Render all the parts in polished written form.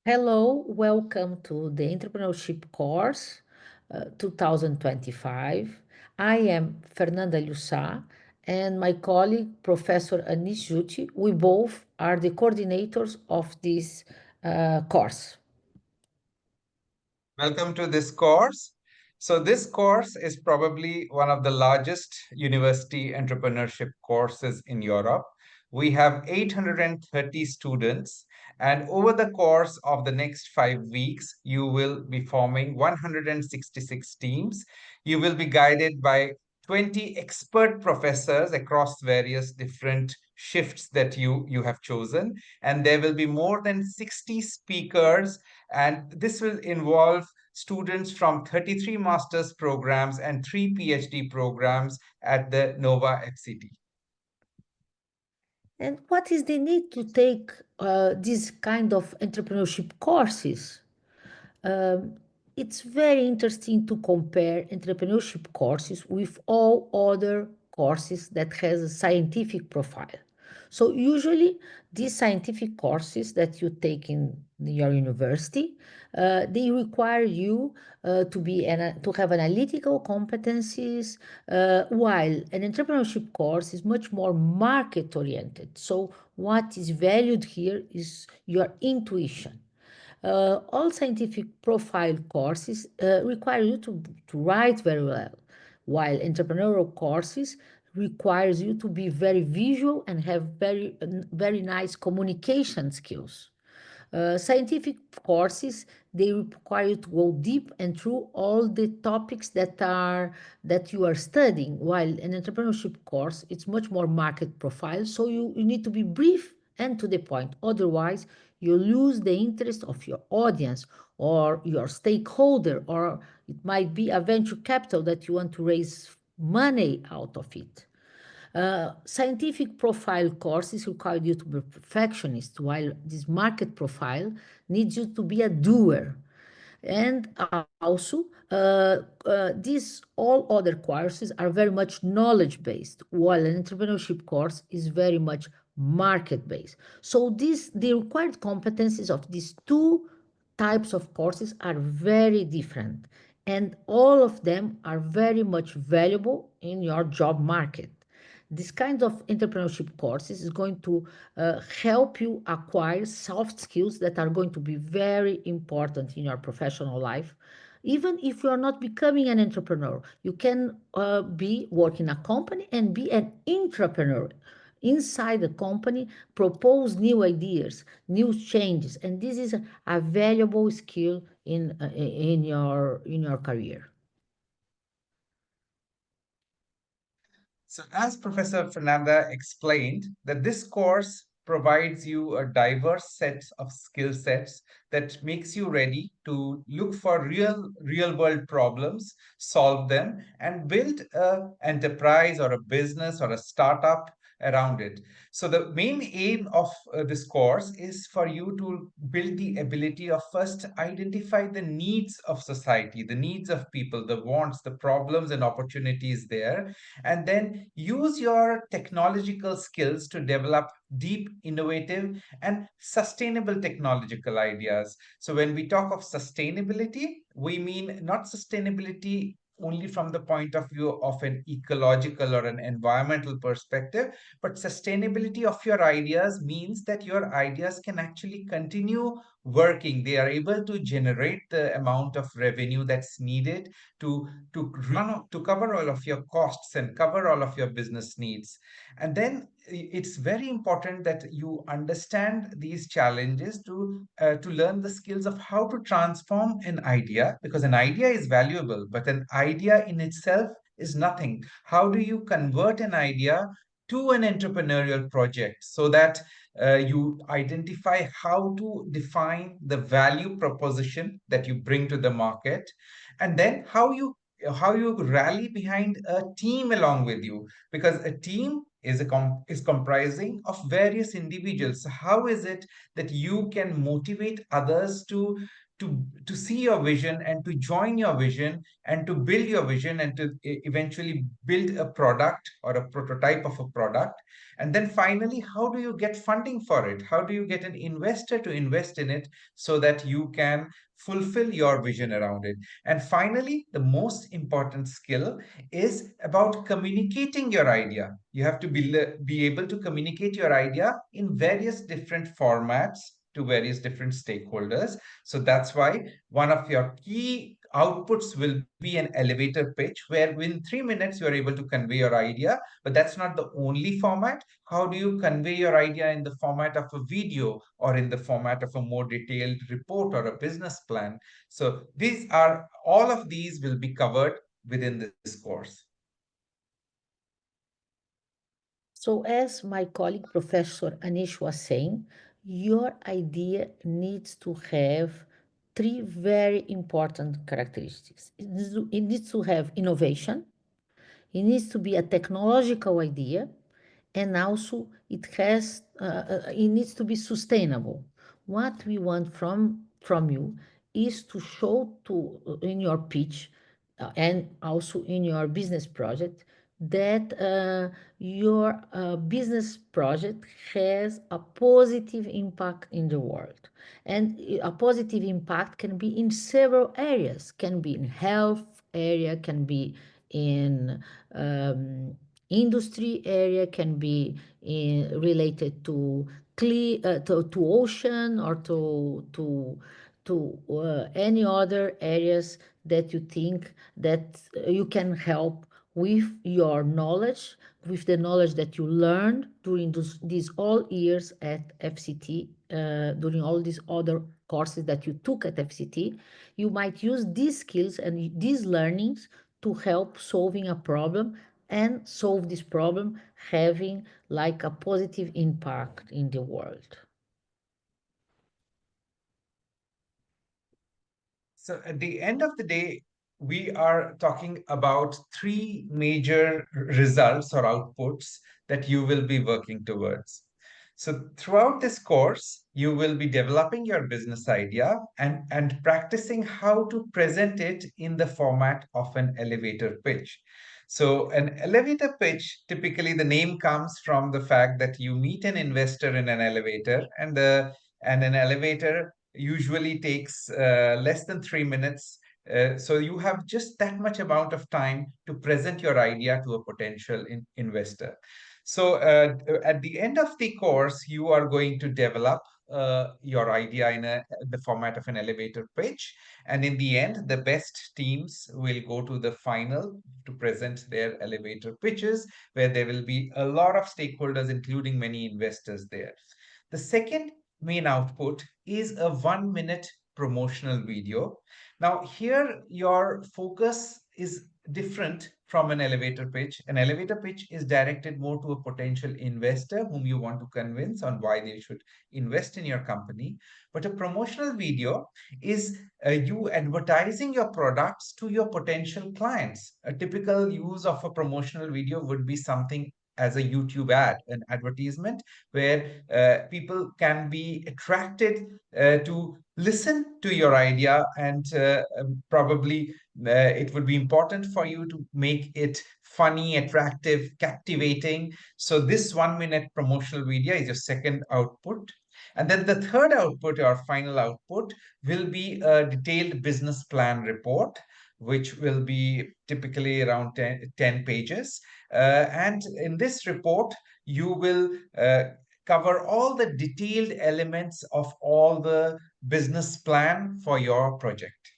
Hello, welcome to the Entrepreneurship course 2025. I am Fernanda Lussá and my colleague, Professor Anis Jutti. We both are the coordinators of this course. Welcome to this course. So, this course is probably one of the largest university entrepreneurship courses in Europe. We have 830 students, and over the course of the next 5 weeks, you will be forming 166 teams. You will be guided by 20 expert professors across various different shifts that you have chosen, and there will be more than 60 speakers, and this will involve students from 33 master's programs and 3 PhD programs at the Nova FCT. And what is the need to take this kind of entrepreneurship courses? Um, it's very interesting to compare entrepreneurship courses with all other courses that has a scientific profile. So usually these scientific courses that you take in your university, they require you to have analytical competencies, while an entrepreneurship course is much more market oriented. So what is valued here is your intuition. All scientific profile courses require you to write very well, while entrepreneurial courses requires you to be very visual and have very nice communication skills. Scientific courses, they require you to go deep and through all the topics that you are studying, while an entrepreneurship course, it's much more market profile, so you need to be brief and to the point. Otherwise, you lose the interest of your audience or your stakeholder, or it might be a venture capital that you want to raise money out of it. Scientific profile courses require you to be a perfectionist, while this market profile needs you to be a doer. And also, these all other courses are very much knowledge based, while an entrepreneurship course is very much market based. So, the required competencies of these two types of courses are very different, and all of them are very much valuable in your job market. This kind of entrepreneurship courses is going to help you acquire soft skills that are going to be very important in your professional life. Even if you are not becoming an entrepreneur, you can be working a company and be an entrepreneur inside the company, propose new ideas, new changes, and this is a valuable skill in your career. So, as Professor Fernanda explained, that this course provides you a diverse set of skill sets that makes you ready to look for real world problems, solve them, and build a enterprise or a business or a startup around it. So the main aim of this course is for you to build the ability of first identify the needs of society, the needs of people, the wants, the problems and opportunities there, and then use your technological skills to develop deep, innovative, and sustainable technological ideas. So, when we talk of sustainability, we mean not sustainability only from the point of view of an ecological or an environmental perspective, but sustainability of your ideas means that your ideas can actually continue working. They are able to generate the amount of revenue that's needed to cover all of your costs and cover all of your business needs. And then it's very important that you understand these challenges to learn the skills of how to transform an idea, because an idea is valuable, but an idea in itself is nothing. How do you convert an idea to an entrepreneurial project so that you identify how to define the value proposition that you bring to the market, and then how you rally behind a team along with you, because a team is comprising of various individuals. So how is it that you can motivate others to see your vision and to join your vision and to build your vision and to eventually build a product or a prototype of a product. And then finally, how do you get funding for it? How do you get an investor to invest in it so that you can fulfill your vision around it? And finally, the most important skill is about communicating your idea. You have to be able to communicate your idea in various different formats to various different stakeholders. So that's why one of your key outputs will be an elevator pitch where within 3 minutes you're able to convey your idea. But that's not the only format. How do you convey your idea in the format of a video or in the format of a more detailed report or a business plan? So these are all of these will be covered within this course. So, as my colleague Professor Anish was saying, your idea needs to have three very important characteristics. It needs to have innovation, it needs to be a technological idea, and also it needs to be sustainable. What we want from you is to show to in your pitch and also in your business project that your business project has a positive impact in the world. And a positive impact can be in several areas, can be in health area, can be in um, industry area, can be related to to ocean or to any other areas that you think that you can help with your knowledge, with the knowledge that you learned during these all years at FCT, during all these other courses that you took at FCT. You might use these skills and these learnings to help solving a problem and solve this problem having like a positive impact in the world. So at the end of the day, we are talking about three major results or outputs that you will be working towards. So throughout this course, you will be developing your business idea and practicing how to present it in the format of an elevator pitch. So an elevator pitch, typically the name comes from the fact that you meet an investor in an elevator, and an elevator usually takes less than 3 minutes. So you have just that much amount of time to present your idea to a potential investor. So at the end of the course, you are going to develop your idea in the format of an elevator pitch. And in the end, the best teams will go to the final to present their elevator pitches, where there will be a lot of stakeholders, including many investors there. The second main output is a 1 minute promotional video. Now, here your focus is different from an elevator pitch. An elevator pitch is directed more to a potential investor whom you want to convince on why they should invest in your company. But a promotional video is you advertising your products to your potential clients. A typical use of a promotional video would be something as a YouTube ad, an advertisement where people can be attracted to listen to your idea, and probably it would be important for you to make it funny, attractive, captivating. So this 1 minute promotional video is your second output. And then the third output, or final output, will be a detailed business plan report, which will be typically around 10 pages. And in this report, you will cover all the detailed elements of all the business plan for your project.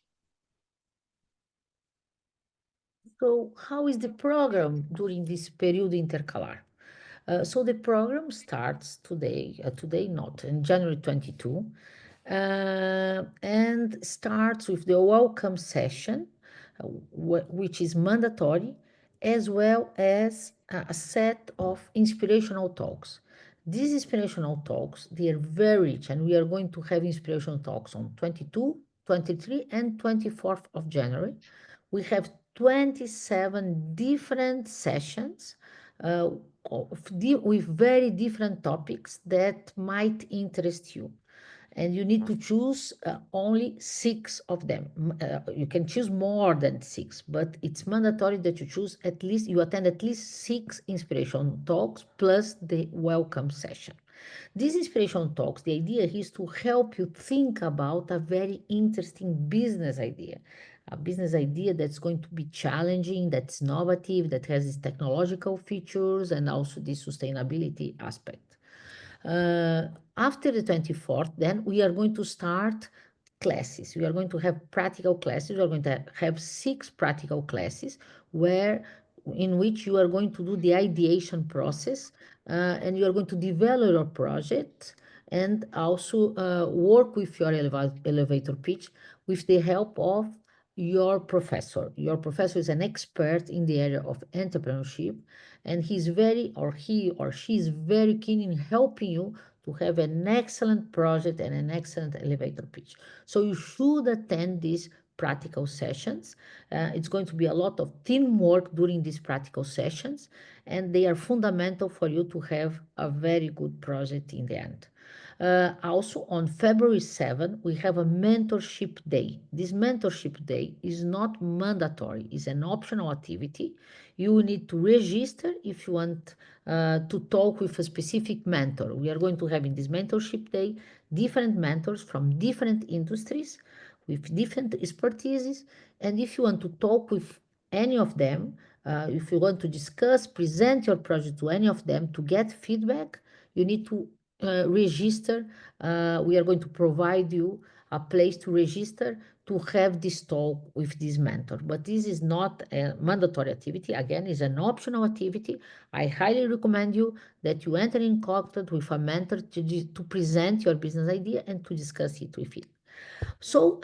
So, how is the program during this period intercalar? So the program starts today not, in January 22, and starts with the welcome session, which is mandatory, as well as a set of inspirational talks. These inspirational talks, they are very rich, and we are going to have inspirational talks on 22, 23, and 24th of January. We have 27 different sessions uh, with very different topics that might interest you. and you need to choose only 6 of them. You can choose more than 6, but it's mandatory that you choose at least, you attend at least 6 inspiration talks plus the welcome session. These inspiration talks, the idea is to help you think about a very interesting business idea. A business idea that's going to be challenging, that's innovative, that has its technological features and also the sustainability aspect. Uh, After the 24th, then we are going to start classes. We are going to have practical classes. We are going to have 6 practical classes where in which you are going to do the ideation process, and you are going to develop your project and also work with your elevator pitch with the help of your professor. Your professor is an expert in the area of entrepreneurship, and he or she is very keen in helping you to have an excellent project and an excellent elevator pitch. So you should attend these practical sessions. It's going to be a lot of teamwork during these practical sessions, and they are fundamental for you to have a very good project in the end. Also, on February 7, we have a mentorship day. This mentorship day is not mandatory, it's an optional activity. You need to register if you want to talk with a specific mentor. We are going to have in this mentorship day different mentors from different industries with different expertises. And if you want to talk with any of them, if you want to discuss, present your project to any of them to get feedback, you need to register. We are going to provide you a place to register to have this talk with this mentor. But this is not a mandatory activity. Again, it's an optional activity. I highly recommend you that you enter in contact with a mentor to present your business idea and to discuss it with him. So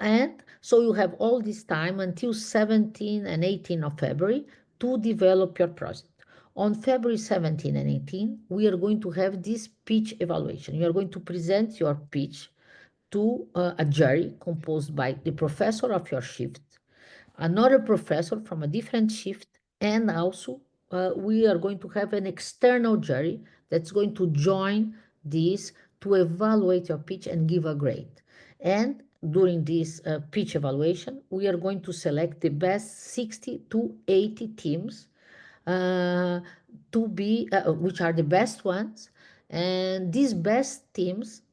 you have all this time until 17 and 18 of February to develop your project. On February 17 and 18, we are going to have this pitch evaluation. You are going to present your pitch to a jury composed by the professor of your shift, another professor from a different shift, and also we are going to have an external jury that's going to join this to evaluate your pitch and give a grade. And during this pitch evaluation, we are going to select the best 60 to 80 teams uh, which are the best ones. And these best teams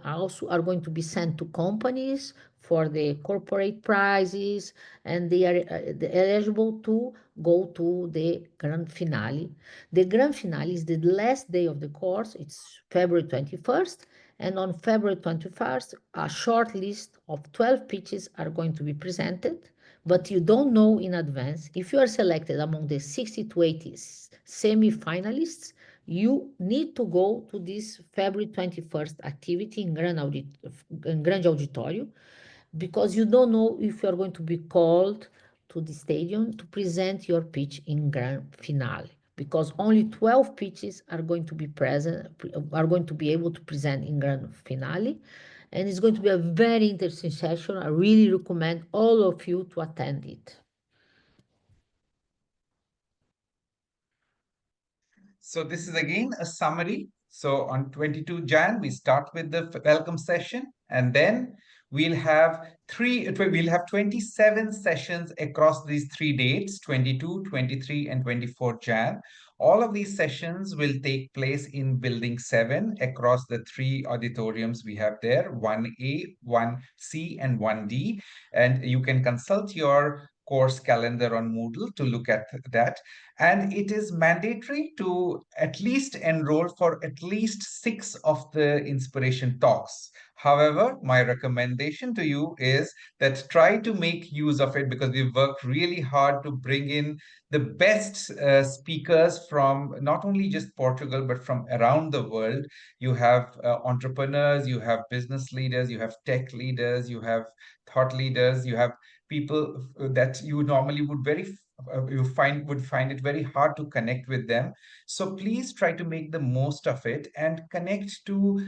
also are going to be sent to companies for the corporate prizes, and they are eligible to go to the grand finale. The grand finale is the last day of the course. It's February 21st. And on February 21st, a short list of 12 pitches are going to be presented, but you don't know in advance if you are selected among the 60 to 80 semi-finalists. You need to go to this February 21st activity in Grand Auditório, because you don't know if you are going to be called to the stadium to present your pitch in grand finale, because only 12 pitches are going to be present, are going to be able to present in grand finale. And it's going to be a very interesting session. I really recommend all of you to attend it. So this is again a summary. So on 22 Jan, we start with the welcome session, and then we'll have 27 sessions across these 3 dates, 22, 23, and 24 Jan. All of these sessions will take place in Building 7 across the 3 auditoriums we have there, 1A, 1C, and 1D. And you can consult your course calendar on Moodle to look at that. And it is mandatory to at least enroll for at least 6 of the inspiration talks. However, my recommendation to you is that try to make use of it, because we've worked really hard to bring in the best speakers from not only just Portugal, but from around the world. You have entrepreneurs, you have business leaders, you have tech leaders, you have thought leaders, you have people that you normally would find it very hard to connect with them. So please try to make the most of it and connect to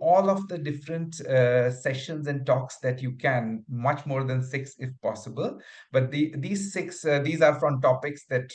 all of the different sessions and talks that you can, much more than six if possible. But these six, these are from topics that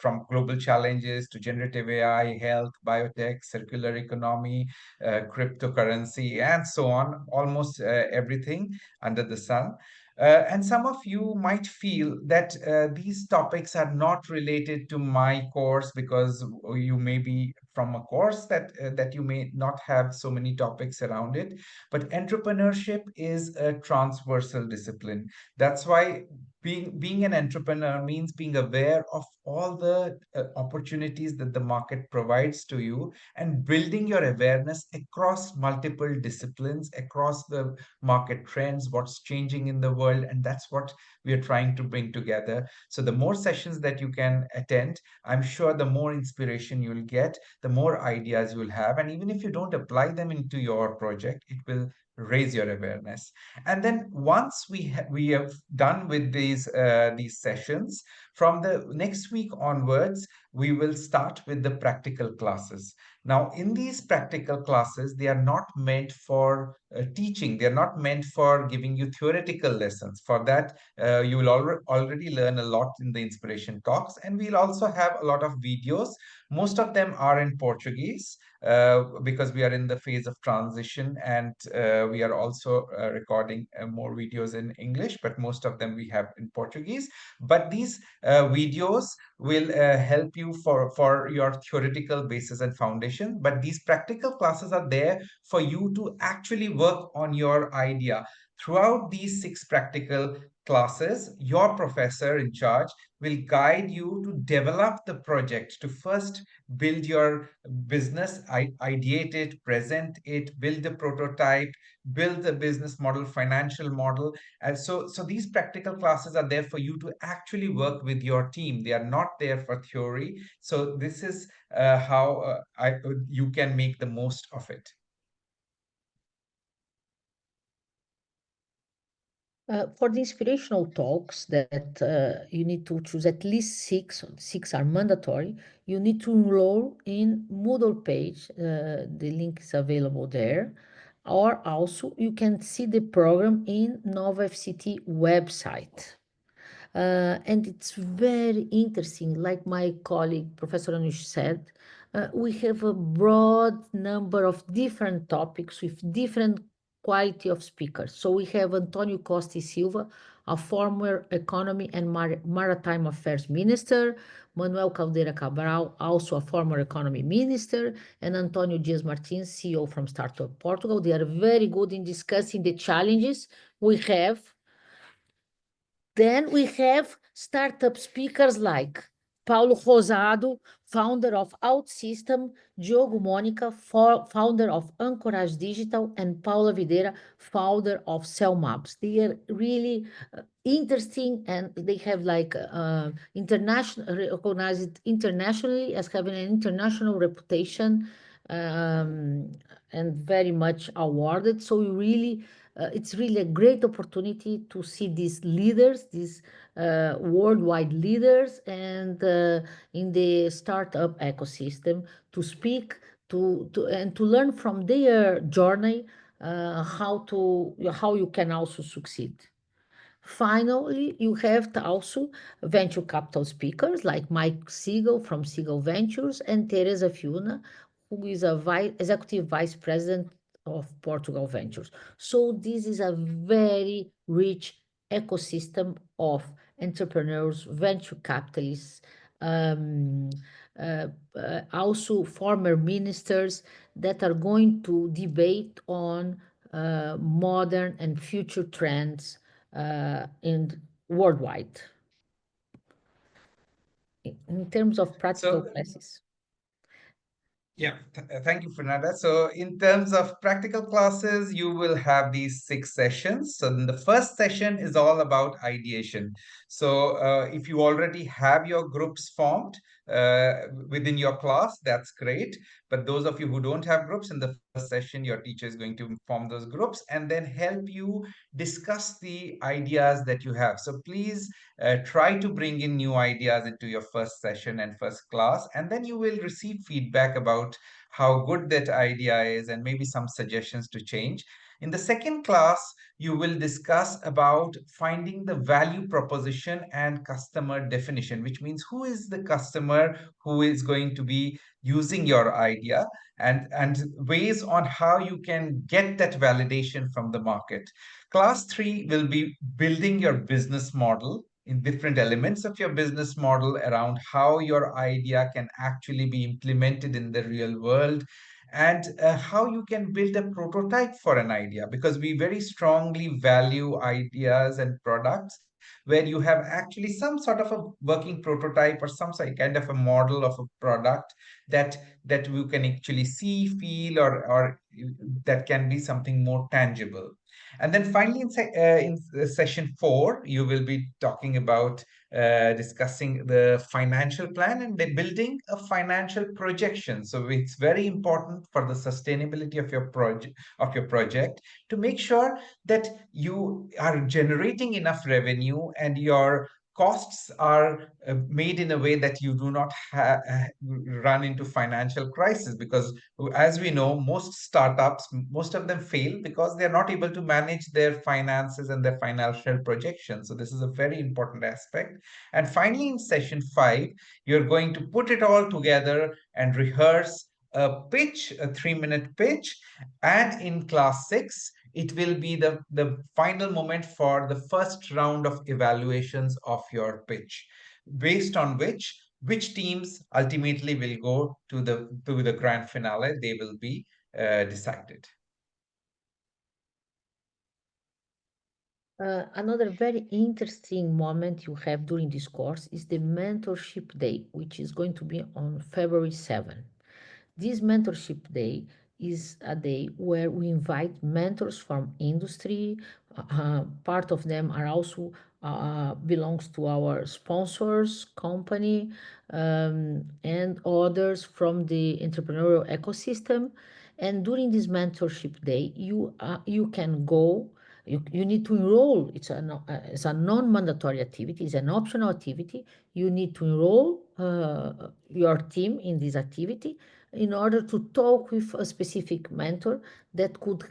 from global challenges to generative AI, health, biotech, circular economy, cryptocurrency, and so on, almost everything under the sun. And some of you might feel that these topics are not related to my course because you may be from a course that you may not have so many topics around it. But entrepreneurship is a transversal discipline. That's why being an entrepreneur means being aware of all the opportunities that the market provides to you and building your awareness across multiple disciplines, across the market trends, what's changing in the world. And that's what we are trying to bring together. So the more sessions that you can attend, I'm sure the more inspiration you'll get, the more ideas you'll have. And even if you don't apply them into your project, it will raise your awareness. And then once we have done with these sessions, from the next week onwards, we will start with the practical classes. Now, in these practical classes, they are not meant for teaching. They are not meant for giving you theoretical lessons. For that, you will already learn a lot in the inspiration talks, and we'll also have a lot of videos. Most of them are in Portuguese because we are in the phase of transition, and we are also recording more videos in English, but most of them we have in Portuguese. But these videos will help you for your theoretical basis and foundation. But these practical classes are there for you to actually work on your idea. Throughout these six practical classes, your professor in charge will guide you to develop the project, to first build your business, ideate it, present it, build the prototype, build the business model, financial model. And so these practical classes are there for you to actually work with your team. They are not there for theory. So this is how you can make the most of it. For the inspirational talks that you need to choose at least six, six are mandatory. You need to enroll in Moodle page. The link is available there. Or also you can see the program in Nova FCT website. And it's very interesting, like my colleague, Professor Anush said, we have a broad number of different topics with different quality of speakers. So we have Antonio Costa e Silva, a former economy and maritime affairs minister, Manuel Caldeira Cabral, also a former economy minister, and Antonio Dias Martins, CEO from Startup Portugal. They are very good in discussing the challenges we have. Then we have startup speakers like Paulo Rosado, founder of OutSystem, Diogo Mônica, founder of Anchorage Digital, and Paula Videira, founder of Cellmaps. They are really interesting, and they have like international, recognized internationally as having an international reputation, and very much awarded. So we really it's really a great opportunity to see these leaders, these worldwide leaders, and in the startup ecosystem to speak and to learn from their journey, how you can also succeed. Finally, you have also venture capital speakers like Mike Siegel from Siegel Ventures and Teresa Fiuna, who is a executive vice president of Portugal Ventures. So this is a very rich ecosystem of entrepreneurs, venture capitalists, um, also former ministers that are going to debate on modern and future trends in worldwide in terms of practical So classes. yeah, thank you, Fernanda. So, in terms of practical classes, you will have these six sessions. So, then the first session is all about ideation. So, if you already have your groups formed, within your class, that's great. But those of you who don't have groups, in the first session, your teacher is going to form those groups and then help you discuss the ideas that you have. So please try to bring in new ideas into your first session and first class, and then you will receive feedback about how good that idea is and maybe some suggestions to change. In the second class, you will discuss about finding the value proposition and customer definition, which means who is the customer who is going to be using your idea, and ways on how you can get that validation from the market. Class 3 will be building your business model in different elements of your business model around how your idea can actually be implemented in the real world, and how you can build a prototype for an idea, because we very strongly value ideas and products where you have actually some sort of a working prototype or some sort kind of a model of a product that you can actually see, feel, or that can be something more tangible. And then finally, in session 4, you will be talking about discussing the financial plan and the building a financial projection. So it's very important for the sustainability of your project to make sure that you are generating enough revenue and your costs are made in a way that you do not run into financial crisis, because as we know, most startups, most of them fail because they're not able to manage their finances and their financial projections. So this is a very important aspect. And finally, in session 5, you're going to put it all together and rehearse a pitch, a 3-minute pitch. And in class 6, it will be the final moment for the first round of evaluations of your pitch, based on which teams ultimately will go to the grand finale. They will be decided. Another very interesting moment you have during this course is the Mentorship Day, which is going to be on February 7th. This Mentorship Day is a day where we invite mentors from industry. Part of them are also belongs to our sponsors company, and others from the entrepreneurial ecosystem. And during this Mentorship Day, you can go. You need to enroll. It's a non-mandatory activity. It's an optional activity. You need to enroll your team in this activity in order to talk with a specific mentor that could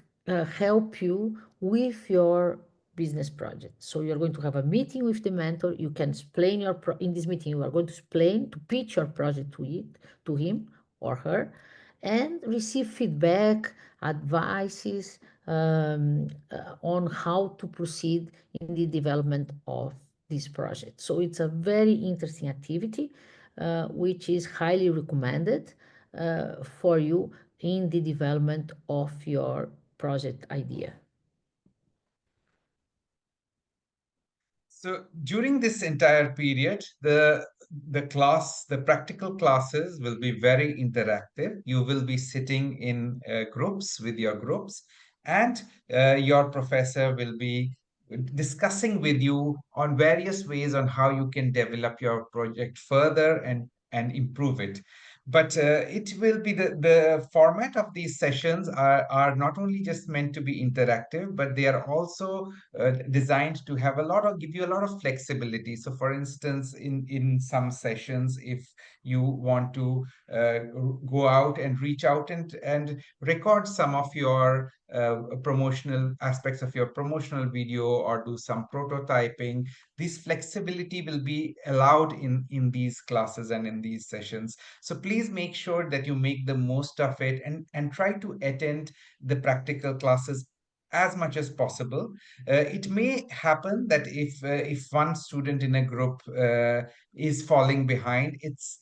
help you with your business project. So you're going to have a meeting with the mentor. You can explain in this meeting, you are going to explain, to pitch your project to him or her, and receive feedback, advices on how to proceed in the development of this project. So it's a very interesting activity, which is highly recommended for you in the development of your project idea. So during this entire period, the practical classes will be very interactive. You will be sitting in groups with your groups, and your professor will be discussing with you on various ways on how you can develop your project further and improve it. But it will be the format of these sessions are not only just meant to be interactive, but they are also designed to have give you a lot of flexibility. So for instance, in some sessions, if you want to go out and reach out and record some of your promotional aspects of your promotional video, or do some prototyping, this flexibility will be allowed in these classes and in these sessions. So please make sure that you make the most of it, and try to attend the practical classes as much as possible. It may happen that if one student in a group is falling behind, it's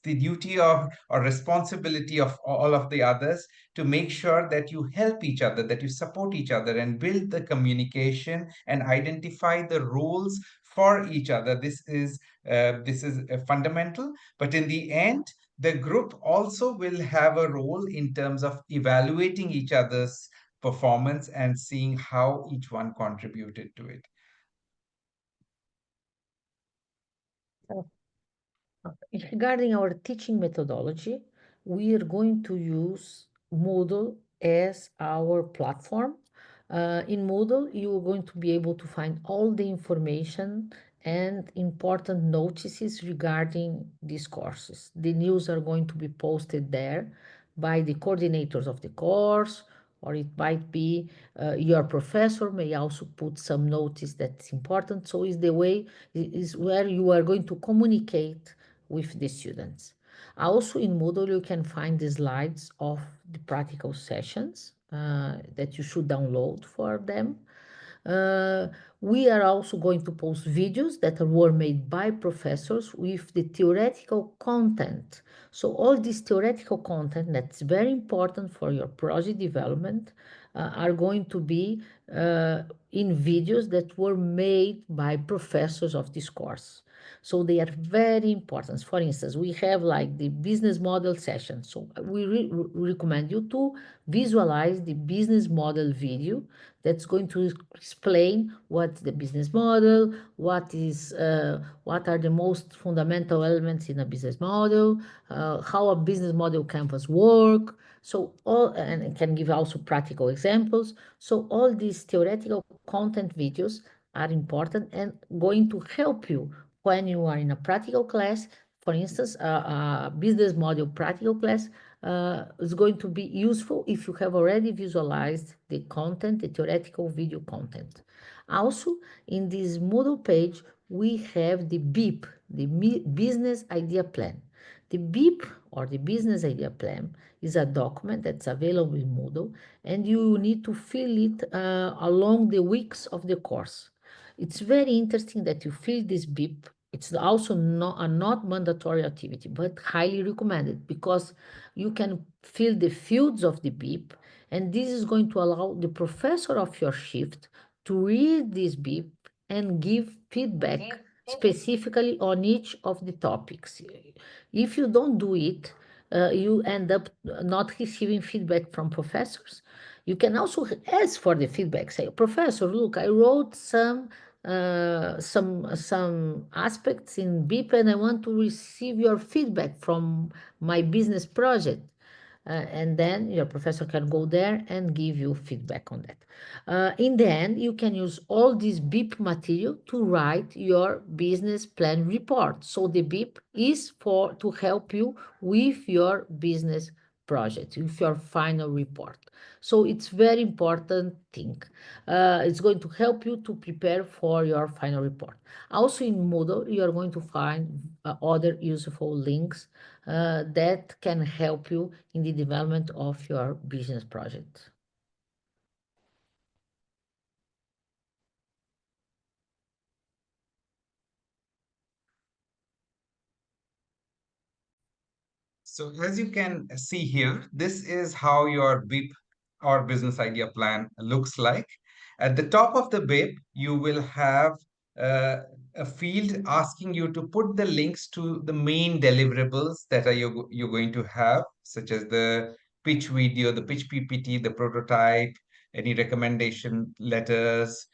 the duty of or responsibility of all of the others to make sure that you help each other, that you support each other, and build the communication and identify the roles for each other. This is fundamental. But in the end, the group also will have a role in terms of evaluating each other's performance and seeing how each one contributed to it. Regarding our teaching methodology, we are going to use Moodle as our platform. In Moodle, you are going to be able to find all the information and important notices regarding these courses. The news are going to be posted there by the coordinators of the course, or it might be your professor may also put some notice that's important. So is the way is where you are going to communicate with the students. Also in Moodle, you can find the slides of the practical sessions that you should download for them. Uh, we are also going to post videos that were made by professors with the theoretical content. So all this theoretical content that's very important for your project development are going to be in videos that were made by professors of this course. So they are very important. For instance, we have like the business model session. So we recommend you to visualize the business model video that's going to explain what's the business model, what are the most fundamental elements in a business model, how a business model canvas work. So all and it can give also practical examples. So all these theoretical content videos are important and going to help you when you are in a practical class. For instance, a business model practical class is going to be useful if you have already visualized the content, the theoretical video content. Also, in this Moodle page, we have the BIP, the Business Idea Plan. The BIP or the Business Idea Plan is a document that's available in Moodle, and you need to fill it along the weeks of the course. It's very interesting that you fill this BIP. It's also not mandatory activity, but highly recommended because you can fill the fields of the BIP, and this is going to allow the professor of your shift to read this BIP and give feedback specifically on each of the topics. If you don't do it, you end up not receiving feedback from professors. You can also ask for the feedback. Say, Professor, look, I wrote some aspects in BIP, and I want to receive your feedback from my business project. And then your professor can go there and give you feedback on that. In the end, you can use all this BIP material to write your business plan report. So the BIP is for to help you with your business project, with your final report. So it's very important thing. It's going to help you to prepare for your final report. Also in Moodle, you are going to find other useful links that can help you in the development of your business project. So as you can see here, this is how your BIP or business idea plan looks like. At the top of the BIP, you will have uh, a field asking you to put the links to the main deliverables that you're going to have, such as the pitch video, the pitch PPT, the prototype, any recommendation letters,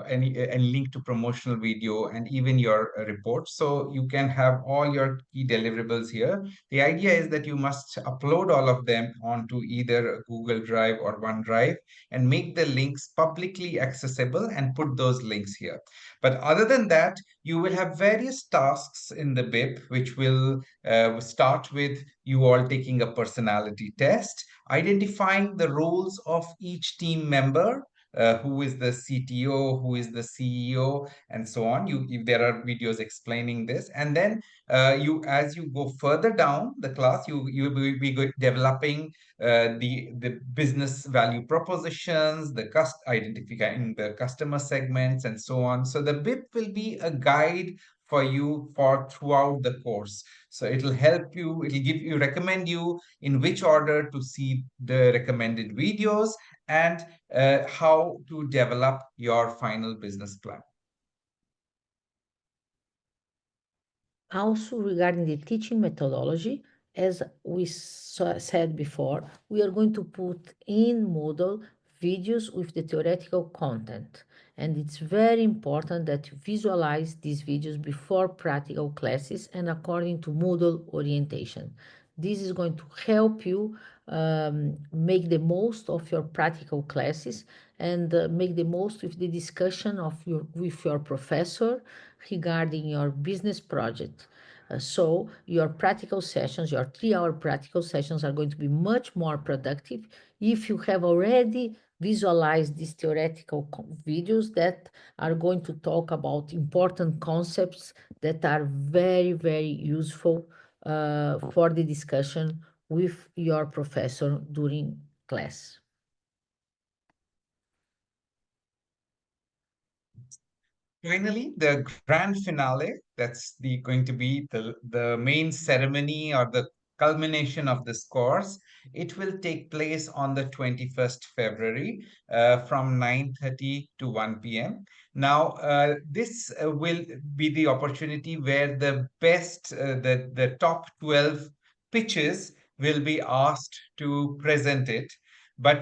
any link to promotional video, and even your report. So you can have all your key deliverables here. The idea is that you must upload all of them onto either Google Drive or OneDrive and make the links publicly accessible and put those links here. But other than that, you will have various tasks in the BIP, which will start with you all taking a personality test, identifying the roles of each team member. Who is the CTO, who is the CEO, and so on. If there are videos explaining this, and then as you go further down the class, you will be developing the business value propositions, identifying the customer segments, and so on. So the BIP will be a guide for you for throughout the course. So it'll help you, it'll give you, recommend you in which order to see the recommended videos and how to develop your final business plan. Also, regarding the teaching methodology, as we said before, we are going to put in Moodle videos with the theoretical content. And it's very important that you visualize these videos before practical classes and according to Moodle orientation. This is going to help you make the most of your practical classes and make the most with the discussion with your professor regarding your business project. So your practical sessions, your 3-hour practical sessions are going to be much more productive if you have already visualized these theoretical videos that are going to talk about important concepts that are very, very useful for the discussion with your professor during class. Finally, the grand finale, that's going to be the main ceremony or the culmination of this course. It will take place on the 21st February from 9:30 to 1 p.m. Now, this will be the opportunity where the best, the top 12 pitches will be asked to present it. But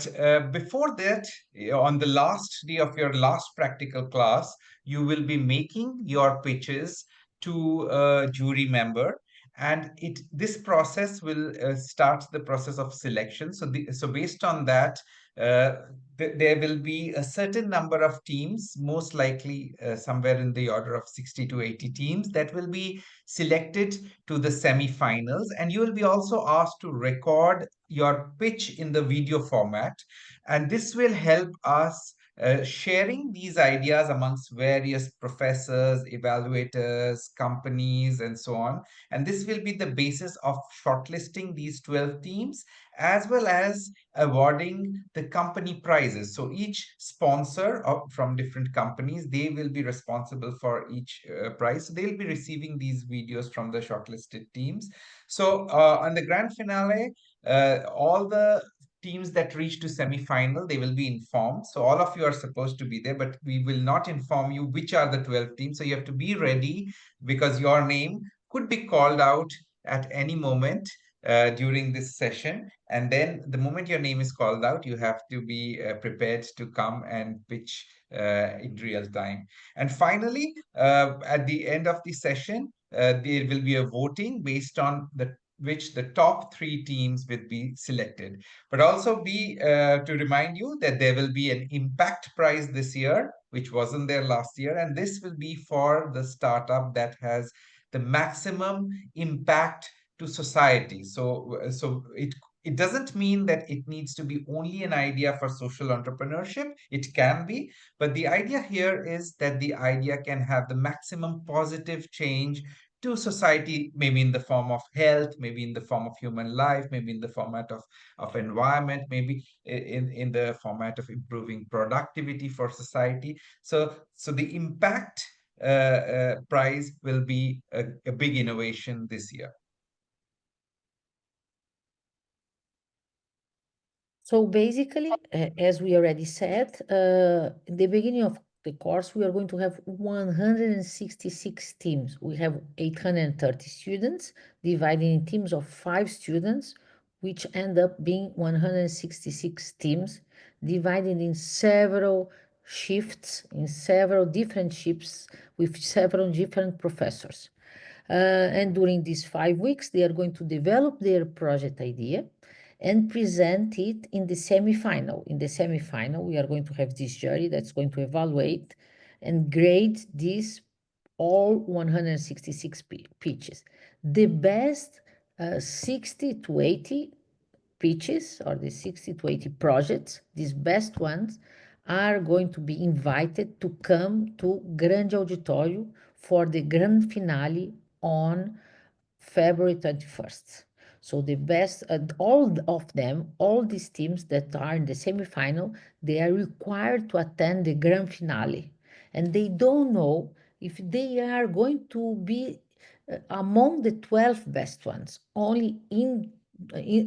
before that, on the last day of your last practical class, you will be making your pitches to a jury member, and it this process will start the process of selection. So based on that, uh, there will be a certain number of teams, most likely somewhere in the order of 60 to 80 teams, that will be selected to the semi-finals, and you will be also asked to record your pitch in the video format, and this will help us sharing these ideas amongst various professors, evaluators, companies, and so on. And this will be the basis of shortlisting these 12 teams as well as awarding the company prizes. So each sponsor from different companies, they will be responsible for each prize. So they'll be receiving these videos from the shortlisted teams. So on the grand finale, all the teams that reach to semi-final, they will be informed. So all of you are supposed to be there, but we will not inform you which are the 12 teams. So you have to be ready because your name could be called out at any moment during this session. And then the moment your name is called out, you have to be prepared to come and pitch in real time. And finally, at the end of the session, there will be a voting based on the which the top three teams will be selected. But also be to remind you that there will be an impact prize this year, which wasn't there last year, and this will be for the startup that has the maximum impact to society. So it doesn't mean that it needs to be only an idea for social entrepreneurship. It can be, but the idea here is that the idea can have the maximum positive change to society, maybe in the form of health, maybe in the form of human life, maybe in the format of environment, maybe in the format of improving productivity for society. So the impact prize will be a big innovation this year. So basically, as we already said, in the beginning of the course, we are going to have 166 teams. We have 830 students divided in teams of 5 students, which end up being 166 teams divided in several shifts, in several different shifts with several different professors. And during these 5 weeks, they are going to develop their project idea and present it in the semi-final. In the semi-final, we are going to have this jury that's going to evaluate and grade these all 166 pitches. The best 60 to 80 pitches or the 60 to 80 projects, these best ones, are going to be invited to come to Grande Auditório for the grand finale on February 21st. So the best, all of them, all these teams that are in the semifinal, they are required to attend the grand finale. And they don't know if they are going to be among the 12 best ones. Only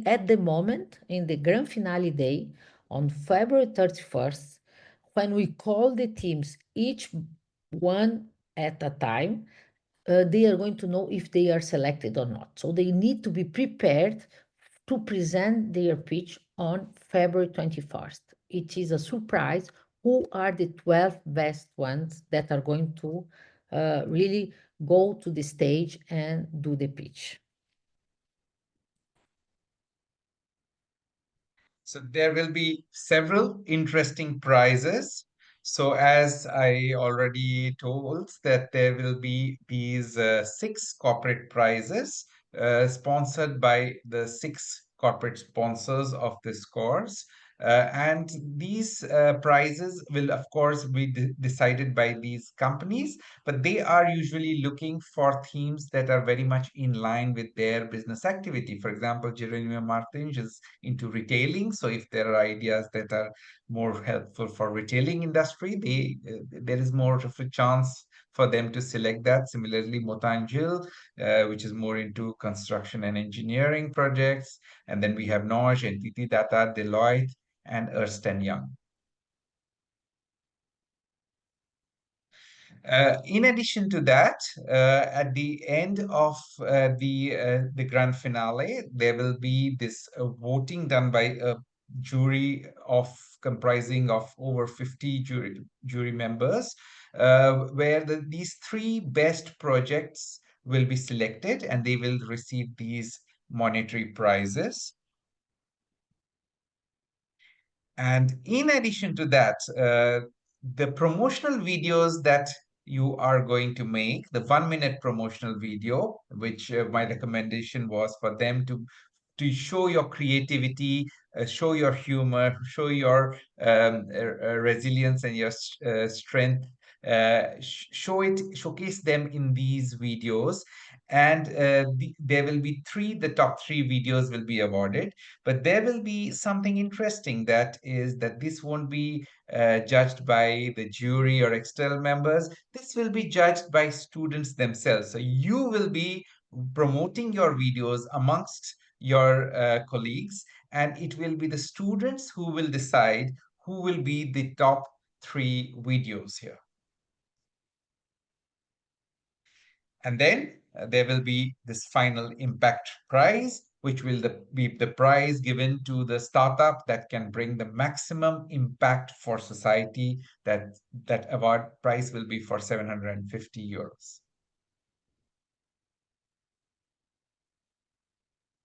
at the moment, in the grand finale day, on February 31st, when we call the teams, each one at a time, they are going to know if they are selected or not. So they need to be prepared to present their pitch on February 21st. it is a surprise who are the 12 best ones that are going to really go to the stage and do the pitch. So there will be several interesting prizes. So as I already told that there will be these six corporate prizes sponsored by the six corporate sponsors of this course. And these prizes will, of course, be decided by these companies, but they are usually looking for themes that are very much in line with their business activity. For example, Geronimo Martins is into retailing. So if there are ideas that are more helpful for retailing industry, there is more of a chance for them to select that. Similarly, Motangil, which is more into construction and engineering projects. And then we have Nosh, NTT Data, Deloitte, and Ernst and Young. In addition to that, at the end of the grand finale, there will be this voting done by a jury of comprising of over 50 jury members, where these three best projects will be selected and they will receive these monetary prizes. And in addition to that, the promotional videos that you are going to make, the 1 minute promotional video, which my recommendation was for them to show your creativity, show your humor, show your resilience and your strength. Showcase them in these videos, and there will be the top three videos will be awarded. But there will be something interesting, that is that this won't be judged by the jury or external members. This will be judged by students themselves. So you will be promoting your videos amongst your colleagues, and it will be the students who will decide who will be the top three videos here. And then there will be this final impact prize, which will be the prize given to the startup that can bring the maximum impact for society. That award prize will be for 750 euros.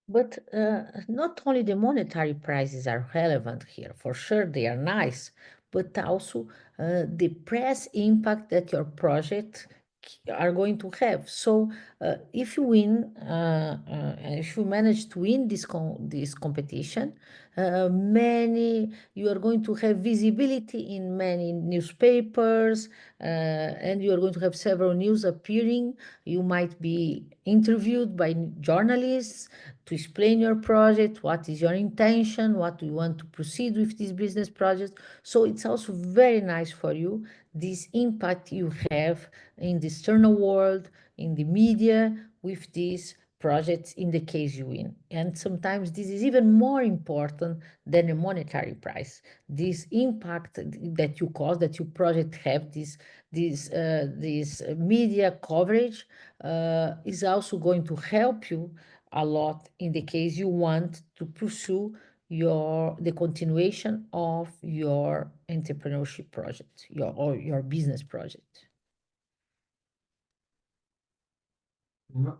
But not only the monetary prizes are relevant here, for sure they are nice, but also the press impact that your project are going to have. So if you win, if you manage to win this competition, you are going to have visibility in many newspapers, and you are going to have several news appearing. You might be interviewed by journalists to explain your project, what is your intention, what do you want to proceed with this business project. So it's also very nice for you, this impact you have in the external world, in the media, with these projects in the case you win. And sometimes this is even more important than a monetary prize. This impact that you cause, that your project have, this media coverage is also going to help you a lot in the case you want to pursue the continuation of your entrepreneurship project, your business project.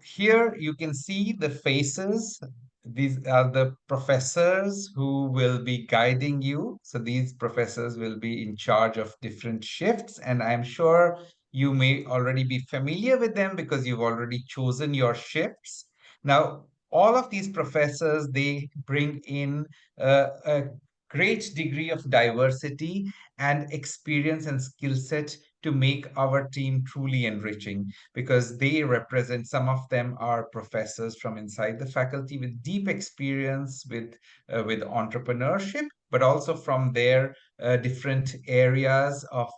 Here you can see the faces. These are the professors who will be guiding you. So these professors will be in charge of different shifts, and I'm sure you may already be familiar with them because you've already chosen your shifts. Now, all of these professors, they bring in a great degree of diversity and experience and skill set to make our team truly enriching, because they represent, some of them are professors from inside the faculty with deep experience with entrepreneurship, but also from their different areas of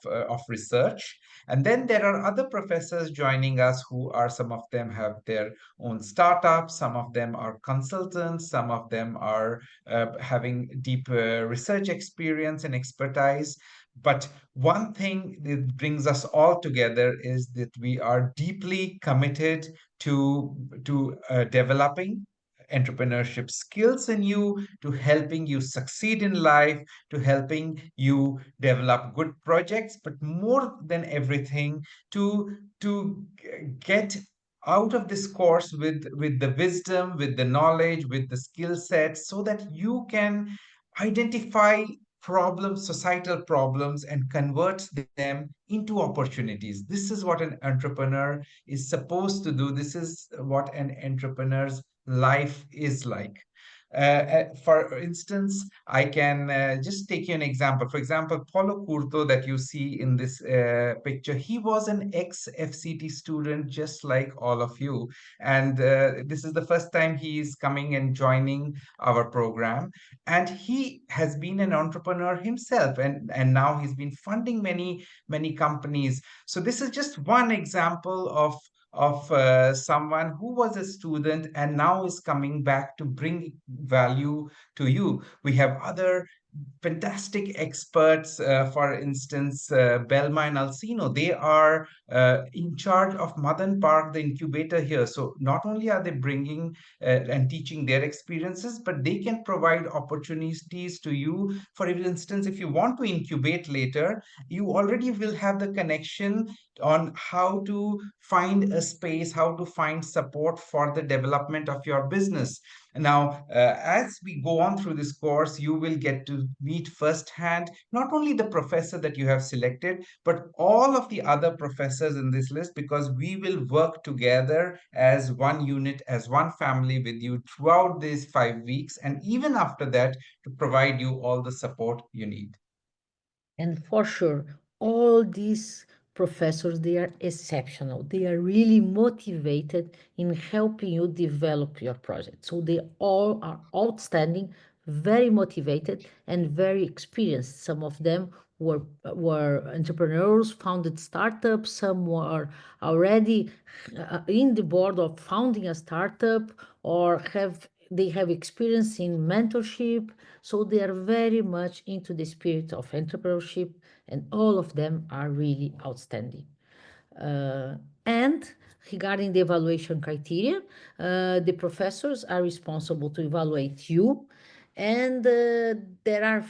research. And then there are other professors joining us who are, some of them have their own startups, some of them are consultants, some of them are having deep research experience and expertise. But one thing that brings us all together is that we are deeply committed to developing entrepreneurship skills in you, to helping you succeed in life, to helping you develop good projects, but more than everything, to get out of this course with the wisdom, with the knowledge, with the skill set, so that you can identify problems, societal problems, and convert them into opportunities. This is what an entrepreneur is supposed to do. This is what an entrepreneur's life is like. For instance, I can just take you an example. For example, Paulo Curto, that you see in this picture, he was an ex-FCT student, just like all of you. And this is the first time he is coming and joining our program. And he has been an entrepreneur himself, and now he's been funding many companies. So this is just one example of someone who was a student and now is coming back to bring value to you. We have other fantastic experts, for instance, Belma and Alcino. They are in charge of Madan Park, the incubator here. So not only are they bringing and teaching their experiences, but they can provide opportunities to you. For instance, if you want to incubate later, you already will have the connection on how to find a space, how to find support for the development of your business. Now, as we go on through this course, you will get to meet firsthand not only the professor that you have selected, but all of the other professors in this list, because we will work together as one unit, as one family with you throughout these 5 weeks, and even after that, to provide you all the support you need. And for sure, all these professors, they are exceptional. They are really motivated in helping you develop your project. So they all are outstanding, very motivated, and very experienced. Some of them were entrepreneurs, founded startups. Some were already in the board of founding a startup, or have experience in mentorship. So they are very much into the spirit of entrepreneurship, and all of them are really outstanding. Uh, and regarding the evaluation criteria, the professors are responsible to evaluate you, and there are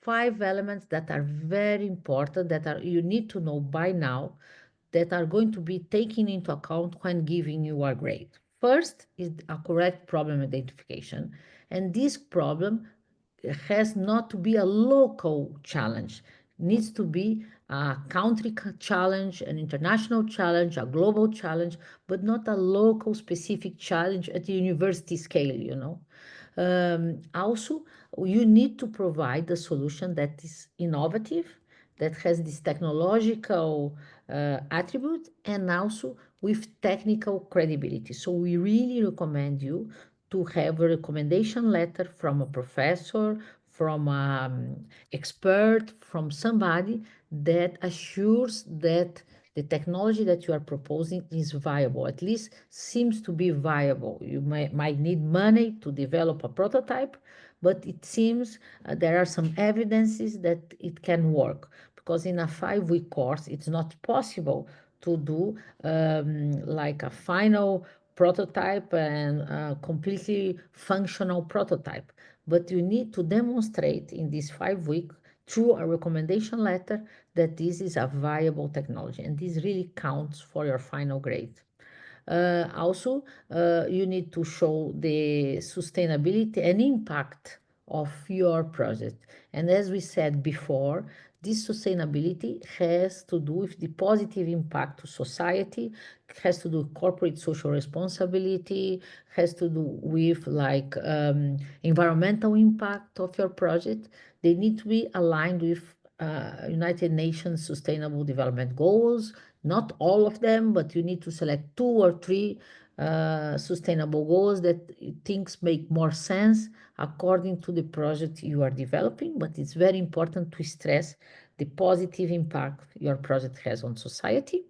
five elements that are very important, that are you need to know by now, that are going to be taken into account when giving you a grade. First is a correct problem identification, and this problem has not to be a local challenge. It needs to be a country challenge, an international challenge, a global challenge, but not a local specific challenge at the university scale. Also, you need to provide a solution that is innovative, that has this technological attribute, and also with technical credibility. So we really recommend you to have a recommendation letter from a professor, from an expert, from somebody that assures that the technology that you are proposing is viable, at least seems to be viable. You might need money to develop a prototype, but it seems there are some evidences that it can work, because in a 5-week course, it's not possible to do like a final prototype and a completely functional prototype. But you need to demonstrate in this 5 week through a recommendation letter that this is a viable technology, and this really counts for your final grade. Also, you need to show the sustainability and impact of your project. And as we said before, this sustainability has to do with the positive impact to society, has to do with corporate social responsibility, has to do with like environmental impact of your project. They need to be aligned with United Nations Sustainable Development Goals, not all of them, but you need to select 2 or 3 sustainable goals that things make more sense according to the project you are developing. But it's very important to stress the positive impact your project has on society.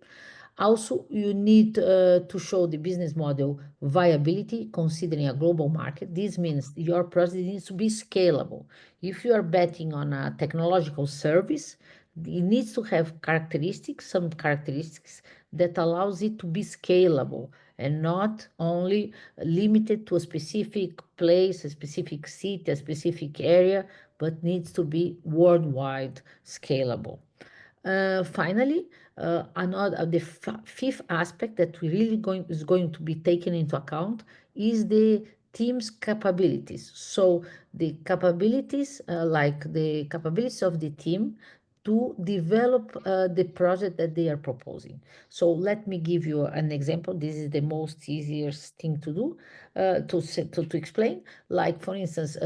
Also, you need to show the business model viability considering a global market. This means your project needs to be scalable. If you are betting on a technological service, it needs to have characteristics, some characteristics that allows it to be scalable and not only limited to a specific place, a specific city, a specific area, but needs to be worldwide scalable. Finally, another the fifth aspect that we really going to be taken into account is the team's capabilities. So the capabilities, like the capabilities of the team to develop the project that they are proposing. So let me give you an example. This is the most easiest thing to do, to explain. Like for instance,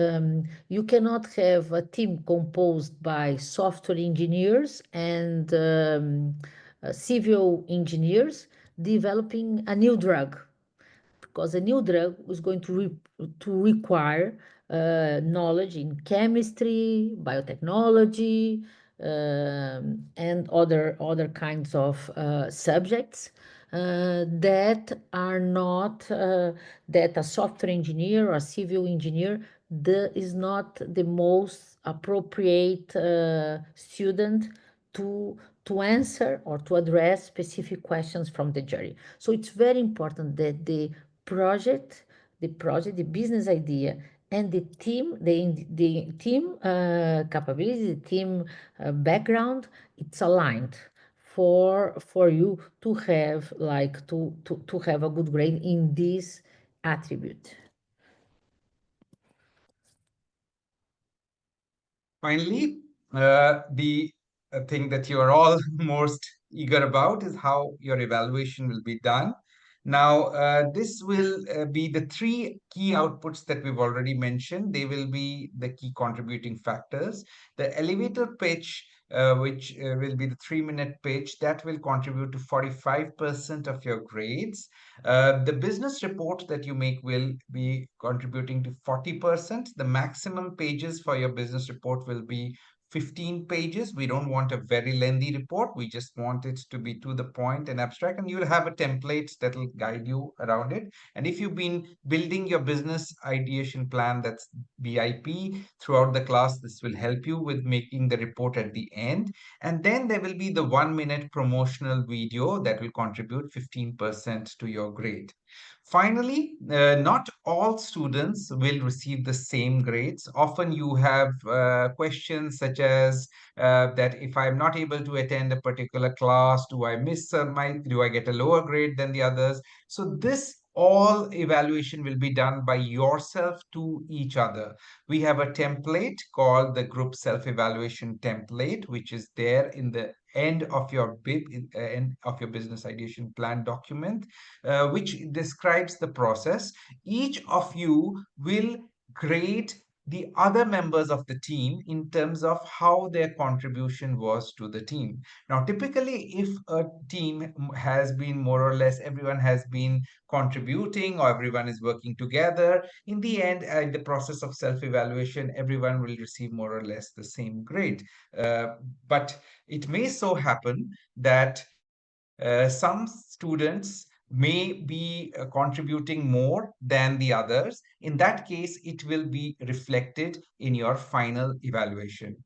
you cannot have a team composed by software engineers and civil engineers developing a new drug, because a new drug is going to require knowledge in chemistry, biotechnology, and other kinds of subjects that are not that a software engineer or a civil engineer is not the most appropriate student to answer or to address specific questions from the jury. So it's very important that project, the business idea, and the team capability, the team background, it's aligned for you to have to have a good grade in this attribute. Finally, the thing that you are all most eager about is how your evaluation will be done. Now, this will be the three key outputs that we've already mentioned. They will be the key contributing factors. The elevator pitch, which will be the 3-minute pitch, that will contribute to 45% of your grades. The business report that you make will be contributing to 40%. The maximum pages for your business report will be 15 pages. We don't want a very lengthy report. We just want it to be to the point and abstract. And you'll have a template that will guide you around it. And if you've been building your business ideation plan, that's BIP, throughout the class, this will help you with making the report at the end. And then there will be the 1-minute promotional video that will contribute 15% to your grade. Finally, not all students will receive the same grades. Often you have questions such as that if I'm not able to attend a particular class, do I get a lower grade than the others? So this all evaluation will be done by yourself to each other. We have a template called the group self-evaluation template, which is there in the end of your end of your business ideation plan document, which describes the process. Each of you will grade the other members of the team in terms of how their contribution was to the team. Now, typically, if a team has been more or less, everyone has been contributing or everyone is working together, in the end, in the process of self-evaluation, everyone will receive more or less the same grade. But it may so happen that some students may be contributing more than the others. In that case, it will be reflected in your final evaluation.